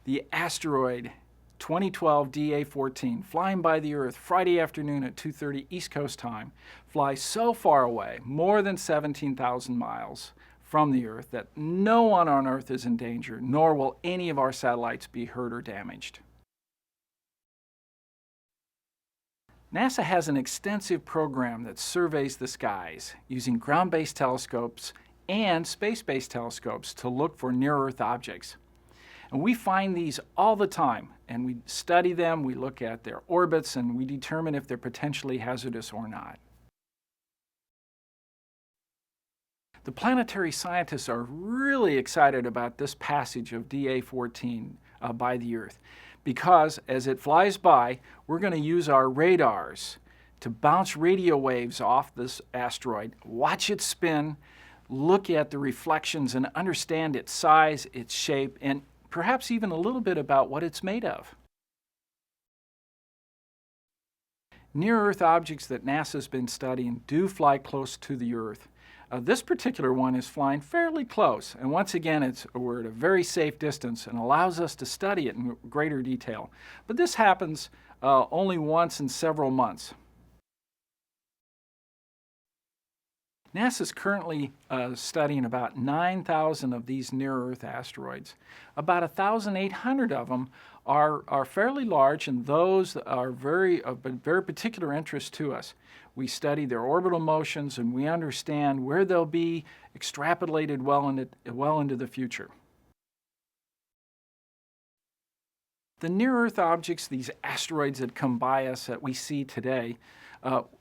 The Asteroid 2012 DA14, flying by the Earth Friday afternoon at 2:30 East Coast time, flies so far away, more than 17,000 miles from the Earth, that no one on Earth is in danger, nor will any of our satellites be hurt or damaged. NASA has an extensive program that surveys the skies using ground-based telescopes and space-based telescopes to look for near-Earth objects. And we find these all the time, and we study them, we look at their orbits, and we determine if they're potentially hazardous or not. The planetary scientists are really excited about this passage of DA14 by the Earth, because as it flies by, we're going to use our radars to bounce radio waves off this asteroid, watch it spin, look at the reflections and understand its size, its shape, and perhaps even a little bit about what it's made of. Near-Earth objects that NASA's been studying do fly close to the Earth. This particular one is flying fairly close, and once again we're at a very safe distance and allows us to study it in greater detail. But this happens only once in several months. NASA is currently studying about 9,000 of these near-Earth asteroids. About 1,800 of them are fairly large, and those are of very particular interest to us. We study their orbital motions, and we understand where they'll be extrapolated well into the future. The near-Earth objects, these asteroids that come by us that we see today,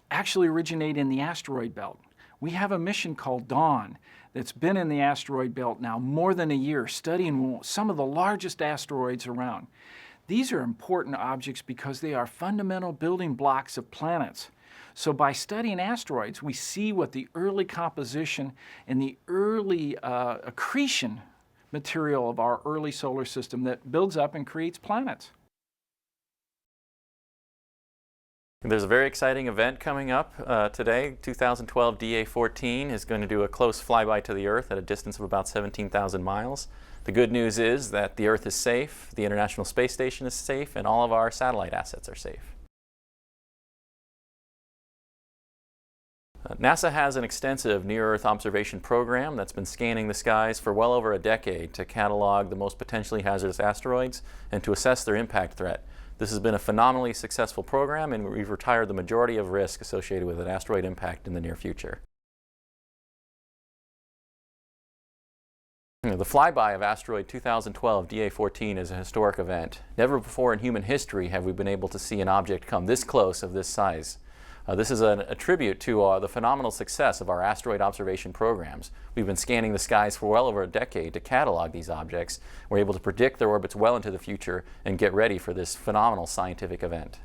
actually originate in the asteroid belt. We have a mission called Dawn that's been in the asteroid belt now more than a year, studying some of the largest asteroids around. These are important objects because they are fundamental building blocks of planets. So by studying asteroids, we see what the early composition and the early accretion material of our early solar system that builds up and creates planets. There's a very exciting event coming up today. 2012 DA14 is going to do a close flyby to the Earth at a distance of about 17,000 miles. The good news is that the Earth is safe, the International Space Station is safe, and all of our satellite assets are safe. NASA has an extensive near-Earth observation program that's been scanning the skies for well over a decade to catalog the most potentially hazardous asteroids and to assess their impact threat. This has been a phenomenally successful program, and we've retired the majority of risk associated with an asteroid impact in the near future. The flyby of asteroid 2012 DA14 is a historic event. Never before in human history have we been able to see an object come this close of this size. This is a tribute to the phenomenal success of our asteroid observation programs. We've been scanning the skies for well over a decade to catalog these objects. We're able to predict their orbits well into the future and get ready for this phenomenal scientific event.